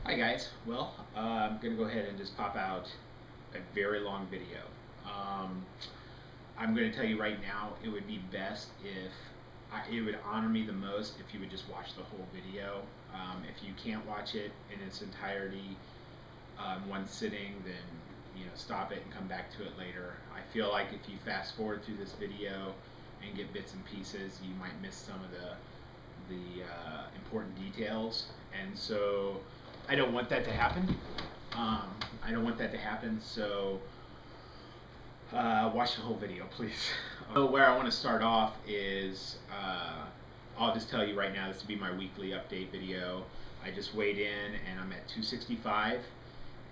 Hi guys. Well, I'm going to go ahead and just pop out a very long video. Um, I'm going to tell you right now, it would be best if it would honor me the most if you would just watch the whole video. If you can't watch it in its entirety one sitting, then stop it and come back to it later. I feel like if you fast forward through this video and get bits and pieces, you might miss some of the important details, and so I don't want that to happen. I don't want that to happen, so watch the whole video, please. So where I want to start off is I'll just tell you right now, this will be my weekly update video. I just weighed in and I'm at 265,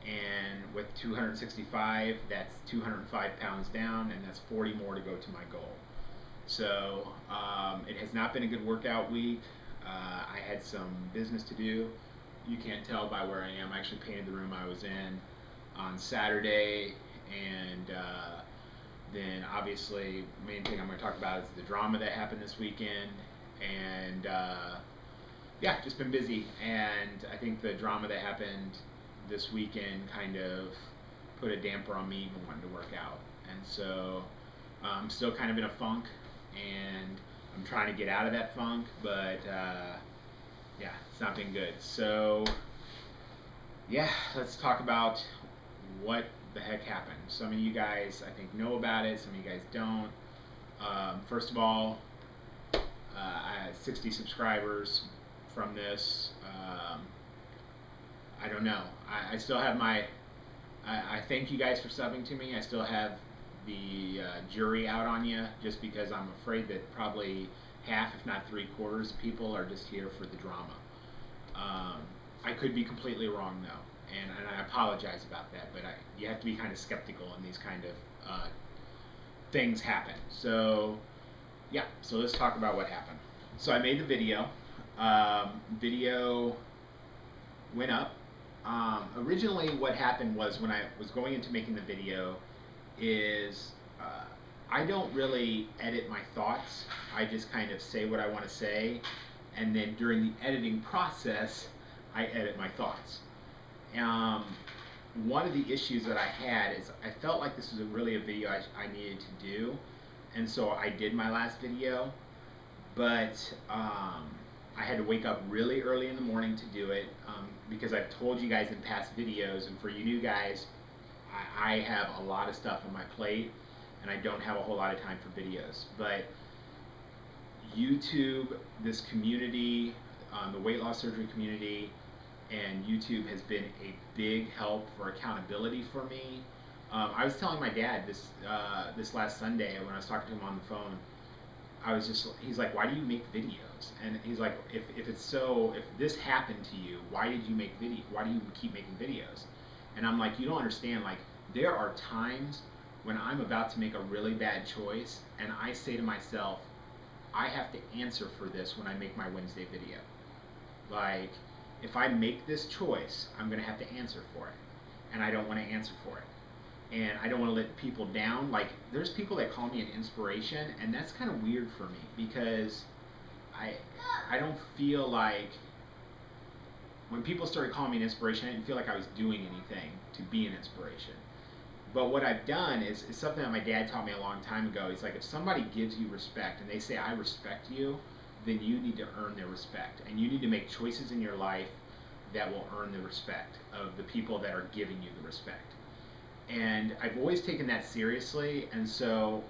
and with 265, that's 205 pounds down, and that's 40 more to go to my goal. So it has not been a good workout week. I had some business to do. You can't tell by where I am. I actually painted the room I was in on Saturday, and then obviously main thing I'm going to talk about is the drama that happened this weekend, and yeah, just been busy. And I think the drama that happened this weekend kind of put a damper on me even wanting to work out, and so I'm still kind of in a funk, and I'm trying to get out of that funk, but yeah, it's not been good. So yeah, let's talk about what the heck happened. Some of you guys, I think, know about it. Some of you guys don't. First of all, I had 60 subscribers from this. I don't know. I still have my. I thank you guys for subbing to me. I still have the jury out on you, just because I'm afraid that probably half, if not three-quarters, of people are just here for the drama. I could be completely wrong though, and I apologize about that. But you have to be kind of skeptical when these kind of things happen. So yeah, so let's talk about what happened. So I made the video. Video went up. Originally, what happened was when I was going into making the video, is I don't really edit my thoughts. I just kind of say what I want to say, and then during the editing process, I edit my thoughts. Um, One of the issues that I had is I felt like this was really a video I needed to do, and so I did my last video, but I had to wake up really early in the morning to do it, because I've told you guys in past videos, and for you new guys, I have a lot of stuff on my plate, and I don't have a whole lot of time for videos. But YouTube, this community, the weight loss surgery community, and YouTube has been a big help for accountability for me. I was telling my dad this last Sunday when I was talking to him on the phone. He's like, why do you make videos? And he's like, if this happened to you, why did you make video? Why do you keep making videos? And I'm like, you don't understand. Like, there are times when I'm about to make a really bad choice, and I say to myself, I have to answer for this when I make my Wednesday video. Like, if I make this choice, I'm gonna have to answer for it, and I don't want to answer for it, and I don't want to let people down. Like, there's people that call me an inspiration, and that's kind of weird for me, because I I don't feel like, when people started calling me an inspiration, I didn't feel like I was doing anything to be an inspiration. But what I've done is something that my dad taught me a long time ago. He's like, if somebody gives you respect and they say, I respect you, then you need to earn their respect. And you need to make choices in your life that will earn the respect of the people that are giving you the respect. And I've always taken that seriously. And so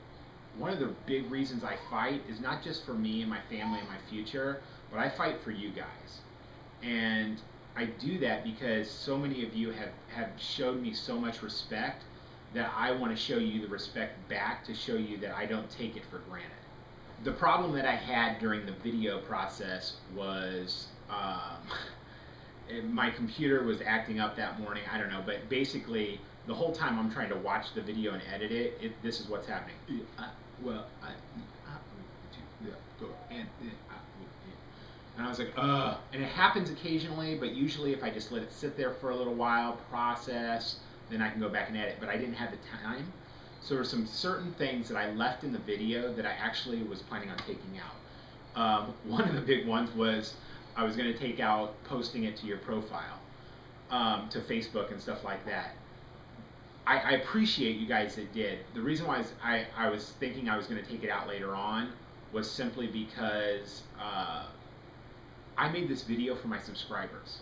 one of the big reasons I fight is not just for me and my family and my future, but I fight for you guys. And I do that because so many of you have showed me so much respect, that I want to show you the respect back, to show you that I don't take it for granted. The problem that I had during the video process was my computer was acting up that morning. I don't know, but basically the whole time I'm trying to watch the video and edit it, this is what's happening. And I was like, ugh. And it happens occasionally, but usually if I just let it sit there for a little while, process, then I can go back and edit. But I didn't have the time. So there were some certain things that I left in the video that I actually was planning on taking out. One of the big ones was I was going to take out posting it to your profile. to Facebook and stuff like that. I appreciate you guys that did. The reason why I was thinking I was going to take it out later on was simply because I made this video for my subscribers.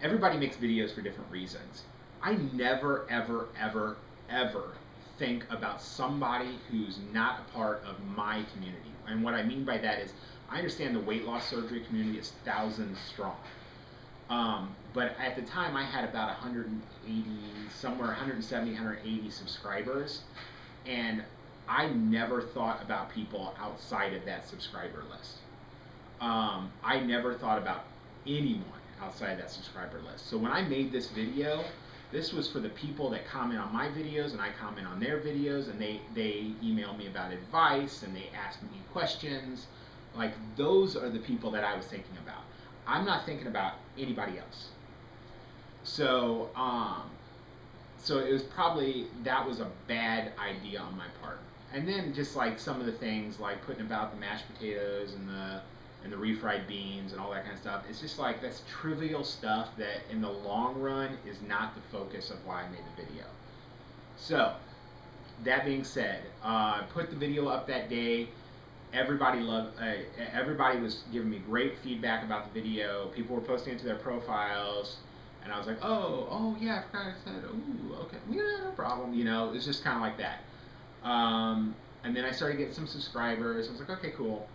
Everybody makes videos for different reasons. I never, ever, ever, ever think about somebody who's not a part of my community. And what I mean by that is, I understand the weight loss surgery community is thousands strong. But at the time, I had about 180, somewhere 170, 180 subscribers, and I never thought about people outside of that subscriber list. I never thought about anyone outside that subscriber list. So when I made this video, this was for the people that comment on my videos and I comment on their videos, and they email me about advice and they ask me questions. Like, those are the people that I was thinking about. I'm not thinking about anybody else. So, so it was probably, that was a bad idea on my part. And then just like some of the things like putting about the mashed potatoes and the refried beans and all that kind of stuff, it's just like, that's trivial stuff that in the long run is not the focus of why I made the video. So, that being said, I put the video up that day. Everybody was giving me great feedback about the video. People were posting it to their profiles, and I was like, oh yeah, I forgot I said, ooh, okay, yeah, no problem. You know, it's just kind of like that. And then I started getting some subscribers. I was like, okay, cool,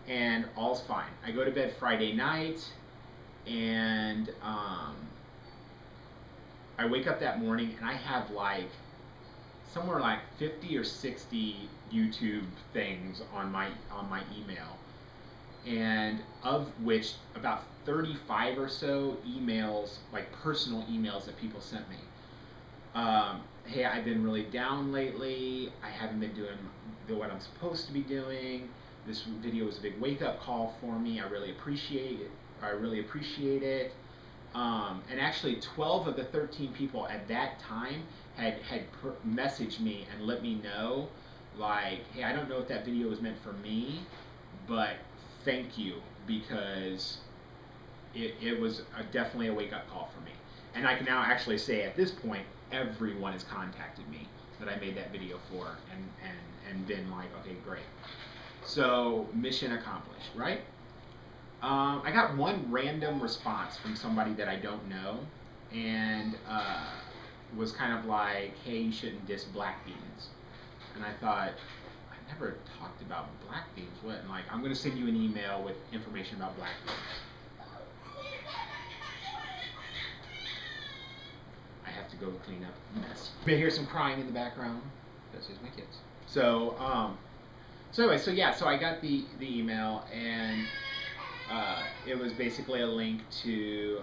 and all's fine. I go to bed Friday night, and I wake up that morning, and I have like somewhere like 50 or 60 YouTube things on my email, and of which about 35 or so emails, like personal emails that people sent me. Hey, I've been really down lately. I haven't been doing what I'm supposed to be doing. This video was a big wake-up call for me. I really appreciate it. And actually 12 of the 13 people at that time had messaged me and let me know, like, hey, I don't know if that video was meant for me, but thank you, because it was definitely a wake-up call for me. And I can now actually say at this point, everyone has contacted me that I made that video for, and been like, okay, great. So, mission accomplished, right? I got one random response from somebody that I don't know, and was kind of like, hey, you shouldn't diss black beans. And I thought, I never talked about black beans. What? And like, I'm going to send you an email with information about black beans. I have to go clean up the mess. You may hear some crying in the background. That's just my kids. So, so anyway, so yeah, so I got the email, and it was basically a link to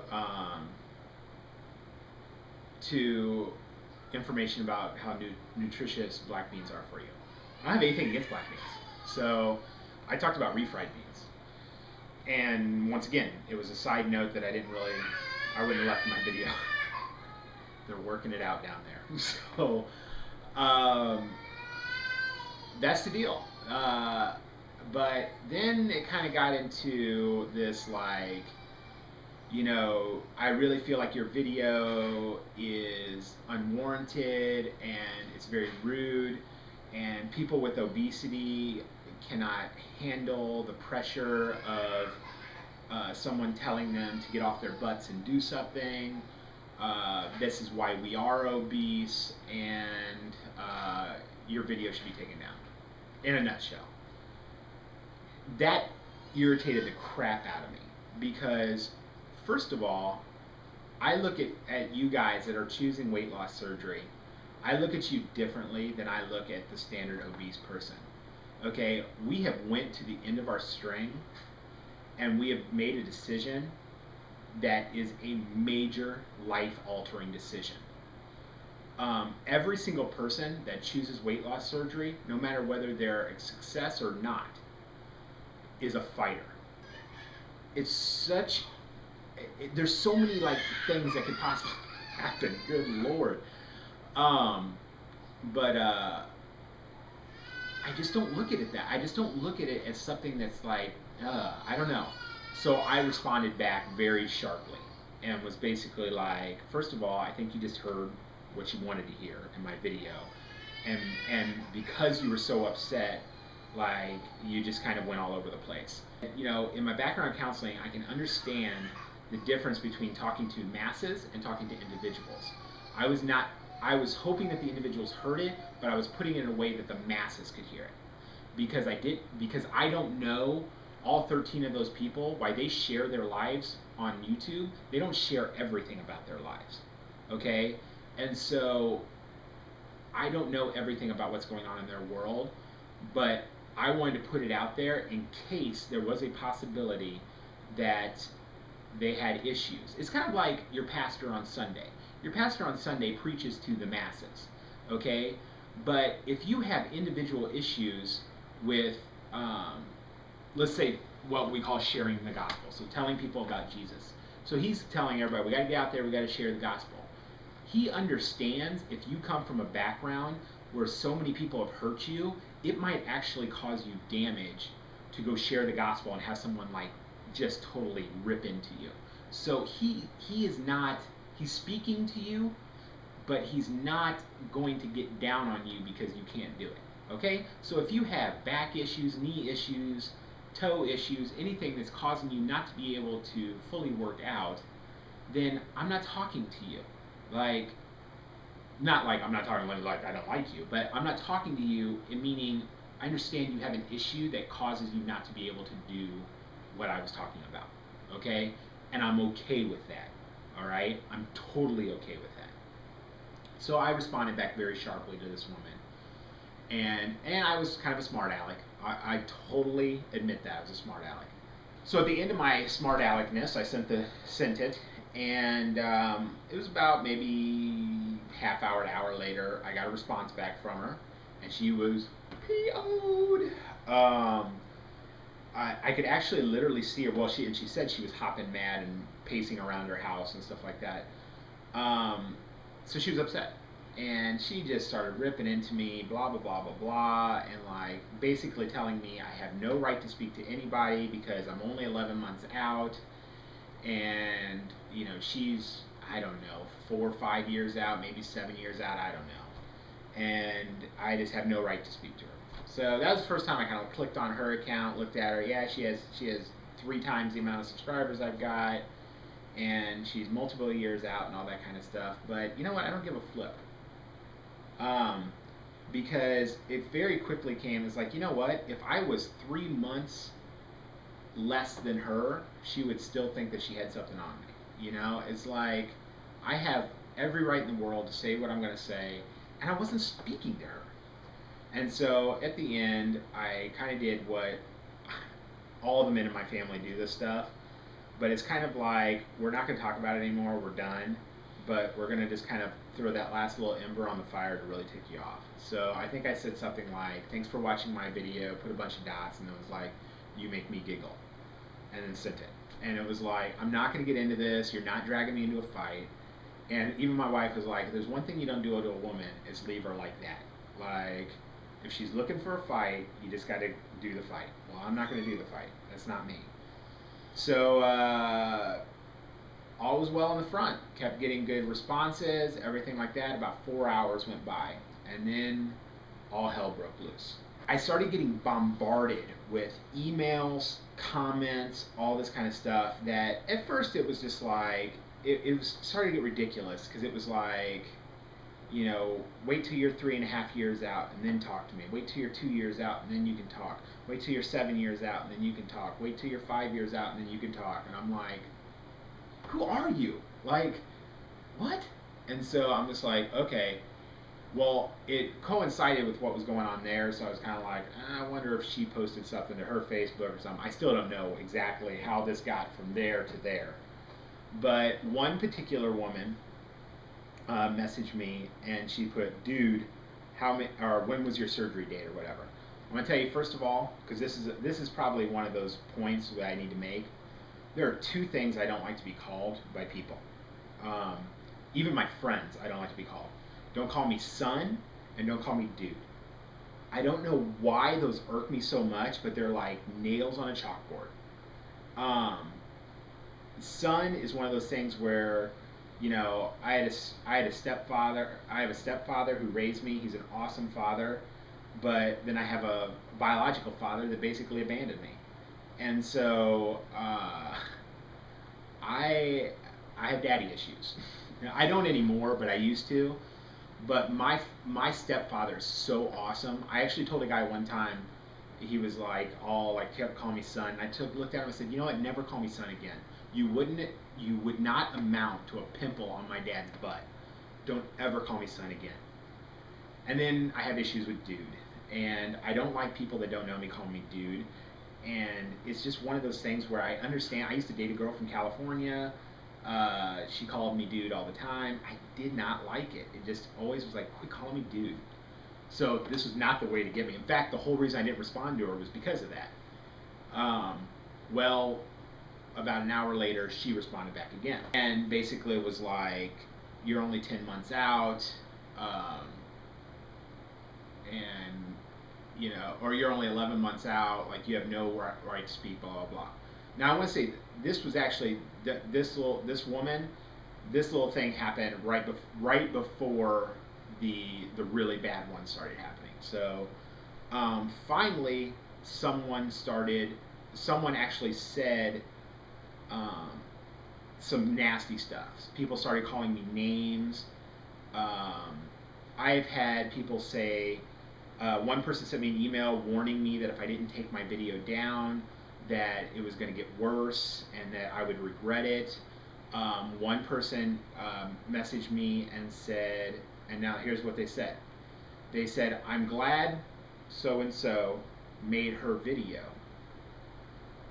information about how nutritious black beans are for you. I don't have anything against black beans, so I talked about refried beans. And once again, it was a side note that I wouldn't have left in my video. They're working it out down there. So that's the deal. But then it kind of got into this, like, you know, I really feel like your video is unwarranted and it's very rude, and people with obesity cannot handle the pressure of someone telling them to get off their butts and do something. This is why we are obese, and your video should be taken down. In a nutshell. That irritated the crap out of me, because first of all, I look at you guys that are choosing weight loss surgery, I look at you differently than I look at the standard obese person. Okay, we have went to the end of our string, and we have made a decision that is a major life-altering decision. Every single person that chooses weight loss surgery, no matter whether they're a success or not, is a fighter. It's such, there's so many like things that could possibly happen. Good Lord. But I just don't look at it that. I just don't look at it as something that's like, I don't know. So I responded back very sharply, and was basically like, first of all, I think you just heard what you wanted to hear in my video, and and because you were so upset, like you just kind of went all over the place. You know, in my background counseling, I can understand the difference between talking to masses and talking to individuals. I was not. I was hoping that the individuals heard it, but I was putting it in a way that the masses could hear it because I don't know all 13 of those people why they share their lives on YouTube. They don't share everything about their lives, okay? And so I don't know everything about what's going on in their world, but I wanted to put it out there in case there was a possibility that they had issues. It's kind of like your pastor on Sunday. Your pastor on Sunday preaches to the masses, okay? But if you have individual issues with, let's say, what we call sharing the gospel, so telling people about Jesus. So he's telling everybody, we got to get out there, we got to share the gospel. He understands if you come from a background where so many people have hurt you, it might actually cause you damage to go share the gospel and have someone like just totally rip into you. So he is not, he's speaking to you, but he's not going to get down on you because you can't do it. Okay? So if you have back issues, knee issues, toe issues, anything that's causing you not to be able to fully work out, then I'm not talking to you. Like, not like I'm not talking like I don't like you, but I'm not talking to you in meaning I understand you have an issue that causes you not to be able to do what I was talking about. Okay? And I'm okay with that. All right? I'm totally okay with that. So I responded back very sharply to this woman. And I was kind of a smart aleck. I totally admit that I was a smart aleck. So at the end of my smart aleckness, I sent it, and it was about maybe half hour to hour later. I got a response back from her, and she was PO'd. I could actually literally see her. Well, she said she was hopping mad and pacing around her house and stuff like that. So she was upset, and she just started ripping into me, blah blah blah blah blah, and like basically telling me I have no right to speak to anybody because I'm only 11 months out, and you know she's, I don't know, 4 or 5 years out, maybe 7 years out, I don't know, and I just have no right to speak to her. So that was the first time I kind of clicked on her account, looked at her. Yeah, she has 3 times the amount of subscribers I've got, and she's multiple years out and all that kind of stuff. But you know what? I don't give a flip. Um, because it very quickly came as like, you know what? If I was 3 months less than her, she would still think that she had something on me. You know, it's like I have every right in the world to say what I'm going to say, and I wasn't speaking to her. And so at the end, I kind of did what all of the men in my family do this stuff, but it's kind of like we're not going to talk about it anymore. We're done, but we're going to just kind of throw that last little ember on the fire to really tick you off. So I think I said something like, "Thanks for watching my video." Put a bunch of dots, and it was like, "You make me giggle," and then sent it. And it was like, "I'm not going to get into this. You're not dragging me into a fight." And even my wife was like, "There's one thing you don't do to a woman is leave her like that. Like, if she's looking for a fight, you just got to do the fight." Well, I'm not going to do the fight. That's not me. So all was well in the front. Kept getting good responses, everything like that. About 4 hours went by, and then all hell broke loose. I started getting bombarded with emails, comments, all this kind of stuff. That at first it was just like it was starting to get ridiculous because it was like, you know, wait till you're 3.5 years out and then talk to me. Wait till you're 2 years out and then you can talk. Wait till you're 7 years out and then you can talk. Wait till you're 5 years out and then you can talk. And I'm like, who are you? Like, what? And so I'm just like, okay. Well, it coincided with what was going on there, so I was kind of like, I wonder if she posted something to her Facebook or something. I still don't know exactly how this got from there to there. But one particular woman messaged me and she put, "Dude, how many, or when was your surgery date or whatever?" I'm gonna tell you first of all, because this is probably one of those points that I need to make. There are 2 things I don't like to be called by people. Um, Even my friends, I don't like to be called. Don't call me son, and don't call me dude. I don't know why those irk me so much, but they're like nails on a chalkboard. Um, son is one of those things where, I had a stepfather. I have a stepfather who raised me. He's an awesome father, but then I have a biological father that basically abandoned me, and so I I have daddy issues. I don't anymore, but I used to. But my stepfather is so awesome. I actually told a guy one time, he was like all like kept calling me son. And I looked at him and said, you know what? Never call me son again. You wouldn't. You would not amount to a pimple on my dad's butt. Don't ever call me son again. And then I have issues with dude, and I don't like people that don't know me calling me dude. And it's just one of those things where I understand. I used to date a girl from California. She called me dude all the time. I did not like it. It just always was like, quit calling me dude. So this was not the way to get me. In fact, the whole reason I didn't respond to her was because of that. Um, well, about an hour later, she responded back again, and basically it was like, "You're only 10 months out, um, and or you're only 11 months out. Like you have no right to speak, blah blah blah." Now I want to say this was actually this woman, this little thing happened right before the really bad one started happening. So finally, someone started. Someone actually said um, some nasty stuff. People started calling me names. Um, I've had people say. One person sent me an email warning me that if I didn't take my video down, that it was going to get worse and that I would regret it. One person messaged me and said, and now here's what they said. They said, "I'm glad so and so made her video.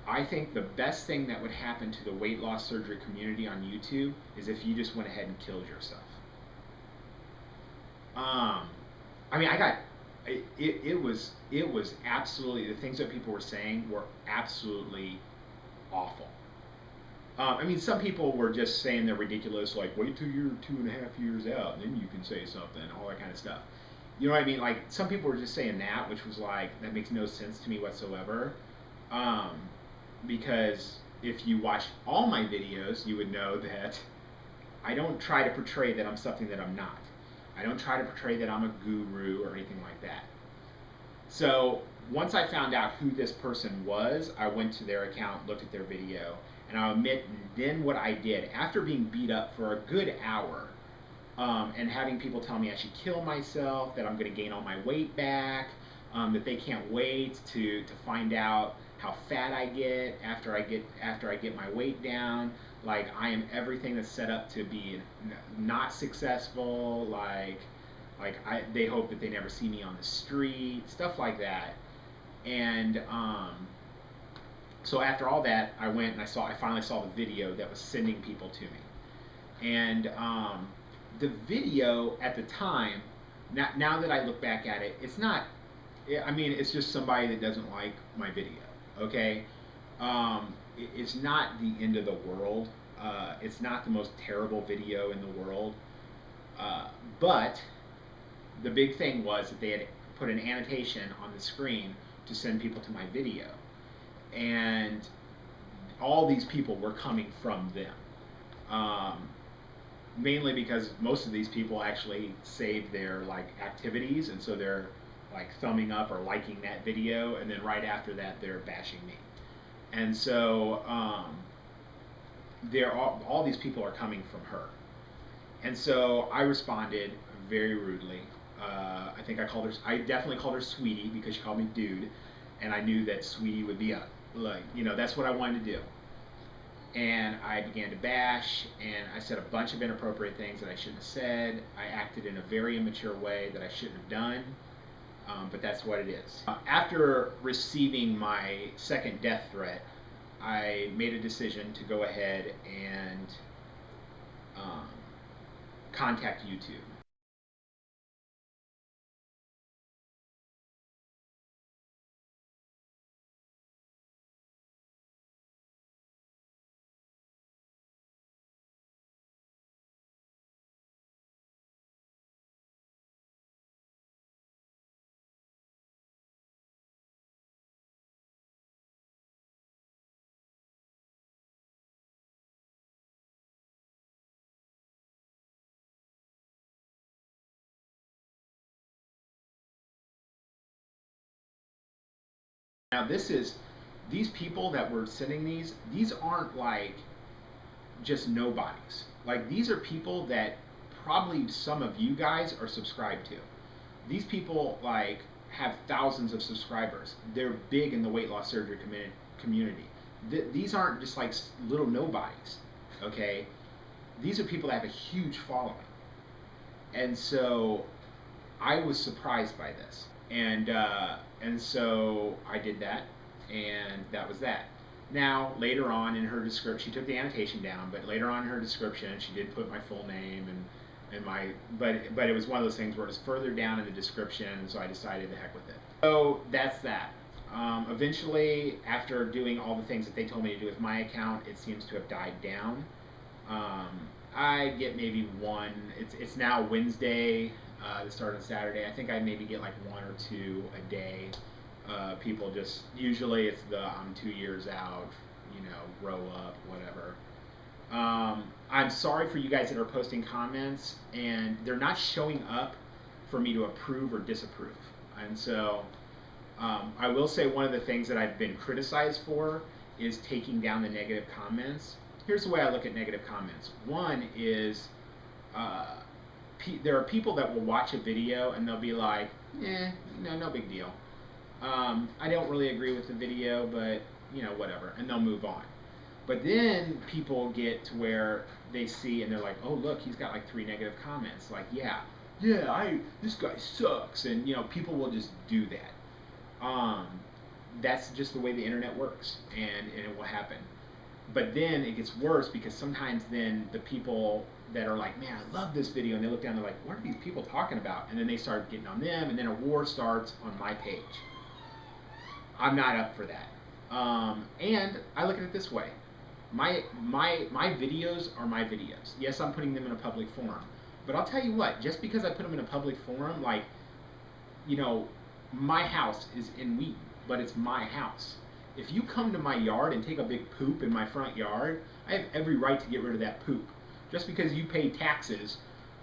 I think the best thing that would happen to the weight loss surgery community on YouTube is if you just went ahead and killed yourself." Um, I mean, I got it was absolutely, the things that people were saying were absolutely awful. I mean, some people were just saying they're ridiculous, like wait till you're 2.5 years out, and then you can say something, all that kind of stuff. You know what I mean? Like some people were just saying that, which was like that makes no sense to me whatsoever. Um, because if you watch all my videos, you would know that I don't try to portray that I'm something that I'm not. I don't try to portray that I'm a guru or anything like that. So once I found out who this person was, I went to their account, looked at their video, and I'll admit then what I did after being beat up for a good hour, and having people tell me I should kill myself, that I'm going to gain all my weight back, that they can't wait to find out how fat I get after I get my weight down. Like I am everything that's set up to be not successful. They hope that they never see me on the street, stuff like that. And so after all that, I went and I finally saw the video that was sending people to me. And the video at the time, now that I look back at it, it's not. I mean, it's just somebody that doesn't like my video. Okay, it's not the end of the world. It's not the most terrible video in the world. Uh, but the big thing was that they had put an annotation on the screen to send people to my video, and all these people were coming from them. Um, Mainly because most of these people actually save their like activities, and so they're like thumbing up or liking that video, and then right after that they're bashing me. And so all these people are coming from her. And so I responded very rudely. I think I definitely called her sweetie because she called me dude, and I knew that sweetie would be a like that's what I wanted to do. And I began to bash, and I said a bunch of inappropriate things that I shouldn't have said. I acted in a very immature way that I shouldn't have done, but that's what it is. After receiving my second death threat, I made a decision to go ahead and um, contact YouTube. Now these people that were sending these aren't like just nobodies. Like these are people that probably some of you guys are subscribed to. These people like have thousands of subscribers. They're big in the weight loss surgery community. These aren't just like little nobodies, okay? These are people that have a huge following. And so I was surprised by this, and so I did that, and that was that. Now later on in her description, she took the annotation down, but later on in her description, she did put my full name and my but it was one of those things where it was further down in the description, so I decided to heck with it. So that's that. Eventually, after doing all the things that they told me to do with my account, it seems to have died down. Um, I get maybe one. It's now Wednesday. It started on Saturday. I think I maybe get like one or two a day. People just usually it's the I'm 2 years out, grow up, whatever. I'm sorry for you guys that are posting comments and they're not showing up for me to approve or disapprove. And so I will say one of the things that I've been criticized for is taking down the negative comments. Here's the way I look at negative comments. One is uh, there are people that will watch a video and they'll be like, no big deal. I don't really agree with the video, but whatever, and they'll move on. But then people get to where they see and they're like, oh look, he's got like 3 negative comments. Like, this guy sucks, and people will just do that. That's just the way the internet works, and it will happen. But then it gets worse because sometimes then the people that are like, man, I love this video, and they look down, they're like, what are these people talking about? And then they start getting on them, and then a war starts on my page. I'm not up for that. And I look at it this way: my videos are my videos. Yes, I'm putting them in a public forum, but I'll tell you what, just because I put them in a public forum, like, my house is in Wheaton, but it's my house. If you come to my yard and take a big poop in my front yard, I have every right to get rid of that poop. Just because you pay taxes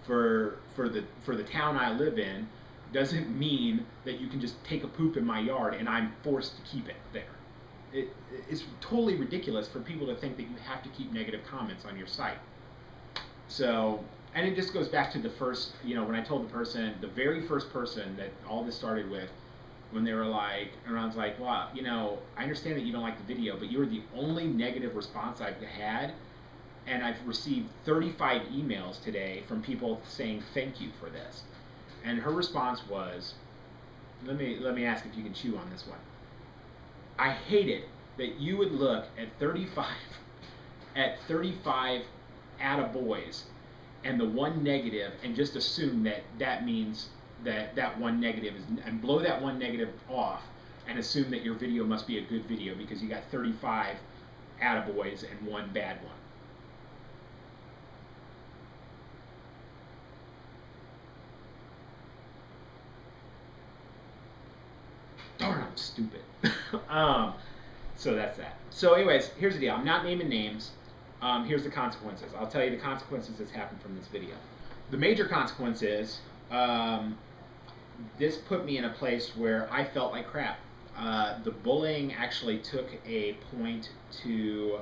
for the town I live in doesn't mean that you can just take a poop in my yard and I'm forced to keep it there. It's totally ridiculous for people to think that you have to keep negative comments on your site. So, and it just goes back to the first, when I told the very first person that all this started with, when they were like, and I was like, wow, I understand that you don't like the video, but you were the only negative response I've had, and I've received 35 emails today from people saying thank you for this. And her response was, let me ask if you can chew on this one. I hate it that you would look at 35 attaboys and the one negative and just assume that means that one negative is, and blow that one negative off and assume that your video must be a good video because you got 35 attaboys and one bad one. Darn, I'm stupid. So that's that. So anyways, here's the deal. I'm not naming names. Here's the consequences. I'll tell you the consequences that's happened from this video. The major consequence is this put me in a place where I felt like crap. The bullying actually took a point to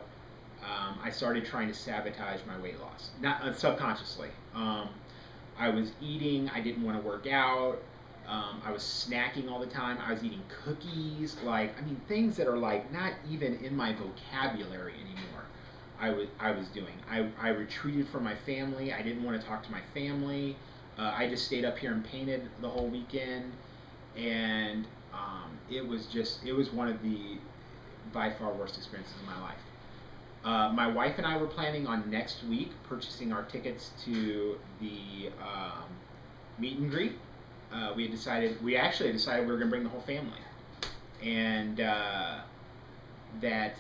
I started trying to sabotage my weight loss, not subconsciously. I was eating. I didn't want to work out. I was snacking all the time. I was eating cookies, things that are like not even in my vocabulary anymore. I was doing. I retreated from my family. I didn't want to talk to my family. I just stayed up here and painted the whole weekend, and it was one of the by far worst experiences of my life. My wife and I were planning on next week purchasing our tickets to the meet and greet. We actually decided we were going to bring the whole family, and that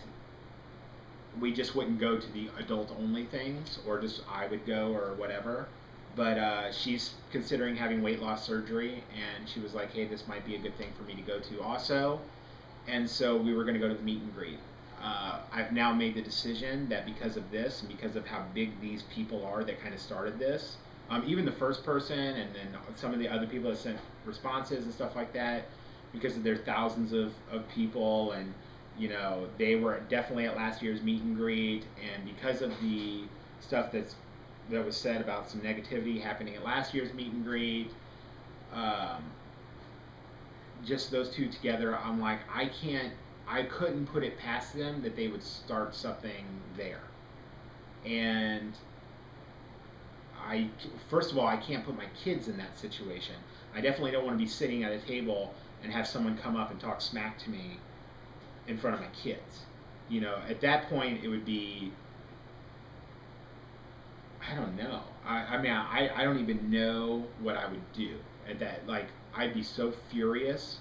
we just wouldn't go to the adult only things, or just I would go or whatever. But she's considering having weight loss surgery, and she was like, hey, this might be a good thing for me to go to also. And so we were going to go to the meet and greet. I've now made the decision that because of this, and because of how big these people are that kind of started this, even the first person, and then some of the other people that sent responses and stuff like that, because there are thousands of people, and they were definitely at last year's meet and greet, and because of the stuff that was said about some negativity happening at last year's meet and greet, um, just those two together, I'm like, I couldn't put it past them that they would start something there. And I, first of all, I can't put my kids in that situation. I definitely don't want to be sitting at a table and have someone come up and talk smack to me in front of my kids. At that point, it would be, I don't know. I mean, I don't even know what I would do at that. Like, I'd be so furious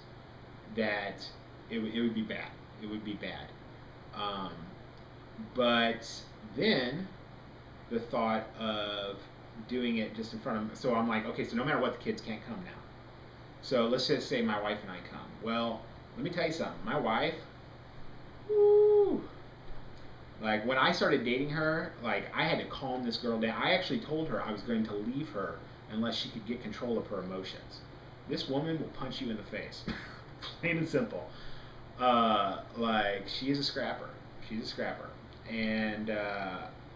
that it would be bad. It would be bad. Um, but then the thought of doing it just in front of them. So I'm like, okay, so no matter what, the kids can't come now. So let's just say my wife and I come. Well, let me tell you something. My wife, woo, like when I started dating her, like I had to calm this girl down. I actually told her I was going to leave her unless she could get control of her emotions. This woman will punch you in the face, plain and simple. Like she's a scrapper. She's a scrapper, and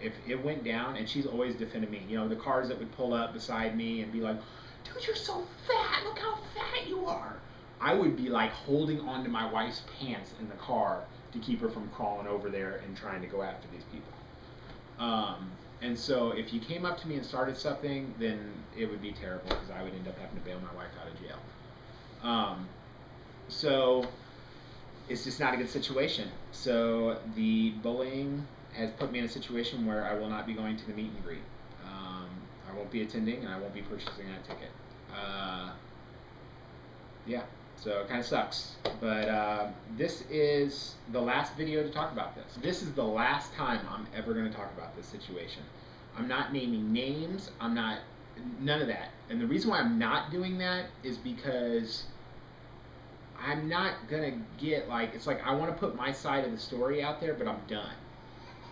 if it went down, and she's always defended me. The cars that would pull up beside me and be like, "Dude, you're so fat. Look how fat you are." I would be like holding onto my wife's pants in the car to keep her from crawling over there and trying to go after these people. And so if you came up to me and started something, then it would be terrible because I would end up having to bail my wife out of jail. So it's just not a good situation. So the bullying has put me in a situation where I will not be going to the meet and greet. I won't be attending, and I won't be purchasing that ticket. Yeah, so it kind of sucks. But this is the last video to talk about this. This is the last time I'm ever going to talk about this situation. I'm not naming names. I'm not, none of that. And the reason why I'm not doing that is because I'm not gonna get like, it's like I want to put my side of the story out there, but I'm done.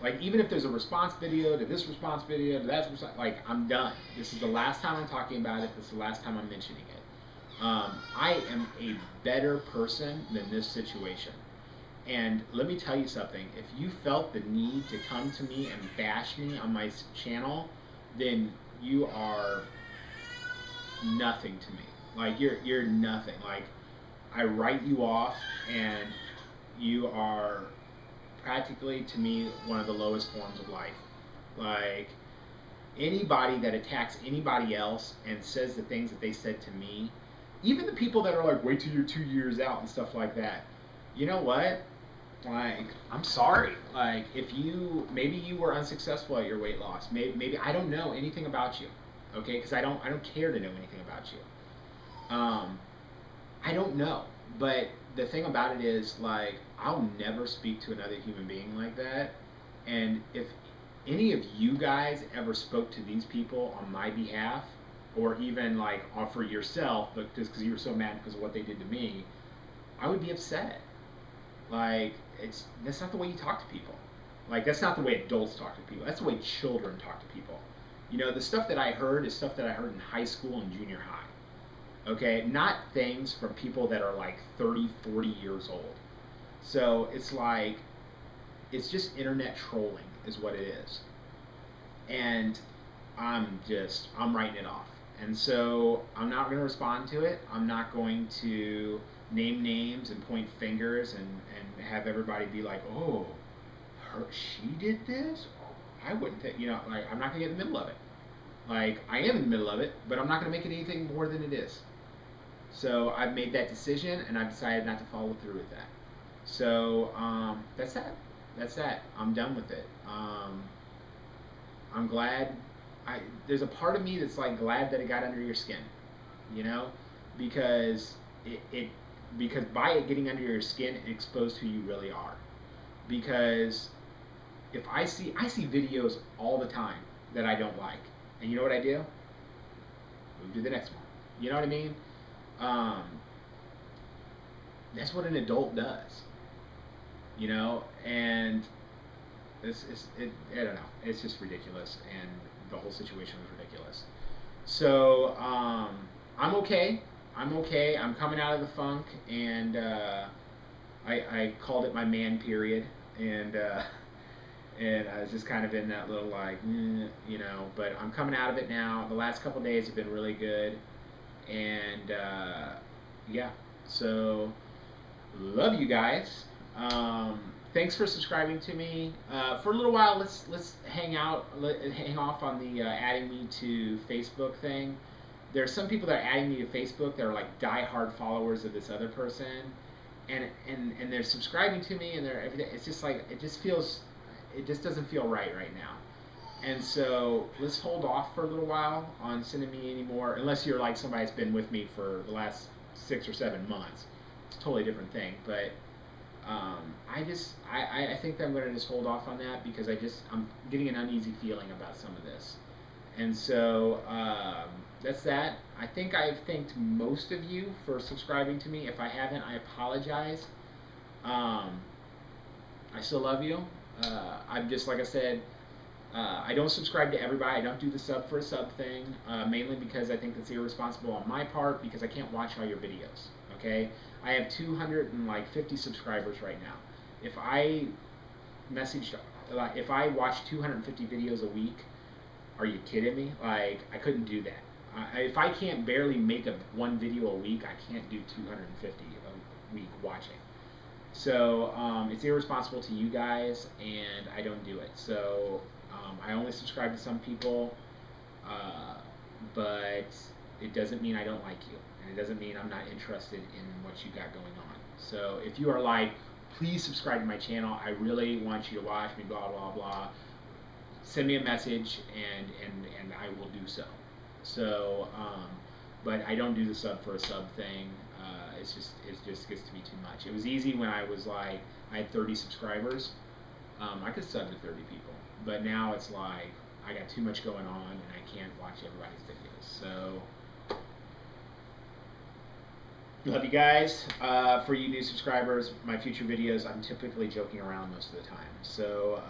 Like even if there's a response video to this response video to that response, like I'm done. This is the last time I'm talking about it. This is the last time I'm mentioning it. I am a better person than this situation. And let me tell you something. If you felt the need to come to me and bash me on my channel, then you are nothing to me. Like you're nothing. Like I write you off, and you are practically to me one of the lowest forms of life. Like anybody that attacks anybody else and says the things that they said to me, even the people that are like, wait till you're 2 years out and stuff like that. You know what? Like, I'm sorry. Like, if maybe you were unsuccessful at your weight loss. Maybe I don't know anything about you, okay? Because I don't care to know anything about you. I don't know. But the thing about it is, like, I'll never speak to another human being like that. And if any of you guys ever spoke to these people on my behalf, or even like for yourself, but just because you were so mad because of what they did to me, I would be upset. Like, that's not the way you talk to people. Like, that's not the way adults talk to people. That's the way children talk to people. The stuff that I heard is stuff that I heard in high school and junior high. Okay, not things from people that are like 30, 40 years old. So it's like, it's just internet trolling is what it is. And I'm writing it off. And so I'm not going to respond to it. I'm not going to name names and point fingers and have everybody be like, oh, she did this? I wouldn't think, like, I'm not going to get in the middle of it. Like, I am in the middle of it, but I'm not going to make it anything more than it is. So I've made that decision, and I've decided not to follow through with that. So that's that. That's that. I'm done with it. I'm glad. There's a part of me that's like glad that it got under your skin, you know, because because by it getting under your skin, it exposed who you really are. Because if I see videos all the time that I don't like, and you know what I do? Move to the next one. You know what I mean? Um, that's what an adult does, and I don't know. It's just ridiculous, and the whole situation was ridiculous. So I'm okay. I'm okay. I'm coming out of the funk, and I called it my man period, and and I was just kind of in that little like, you know. But I'm coming out of it now. The last couple days have been really good, and yeah. So love you guys. Thanks for subscribing to me. For a little while, let's hang out, hang off on the adding me to Facebook thing. There are some people that are adding me to Facebook that are like die-hard followers of this other person, and they're subscribing to me, and they're everything. It's just like it just doesn't feel right now. And so let's hold off for a little while on sending me any more, unless you're like somebody that's been with me for the last 6 or 7 months. It's a totally different thing. But I think that I'm going to just hold off on that because I'm getting an uneasy feeling about some of this. And so that's that. I think I've thanked most of you for subscribing to me. If I haven't, I apologize. Um, I still love you. I'm just like I said. I don't subscribe to everybody. I don't do the sub for a sub thing, mainly because I think that's irresponsible on my part because I can't watch all your videos. Okay, I have 250 subscribers right now. If I messaged, if I watch 250 videos a week, are you kidding me? Like I couldn't do that. If I can't barely make one video a week, I can't do 250 a week watching. So it's irresponsible to you guys, and I don't do it. So I only subscribe to some people, uh, but it doesn't mean I don't like you, and it doesn't mean I'm not interested in what you got going on. So if you are like, please subscribe to my channel, I really want you to watch me, blah blah blah, send me a message, and I will do so. So, but I don't do the sub for a sub thing. It just gets to be too much. It was easy when I was like I had 30 subscribers. I could sub to 30 people, but now it's like I got too much going on and I can't watch everybody's videos. So love you guys. For you new subscribers, my future videos I'm typically joking around most of the time. So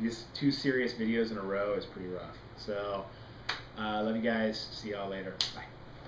just 2 serious videos in a row is pretty rough. So love you guys. See y'all later. Bye.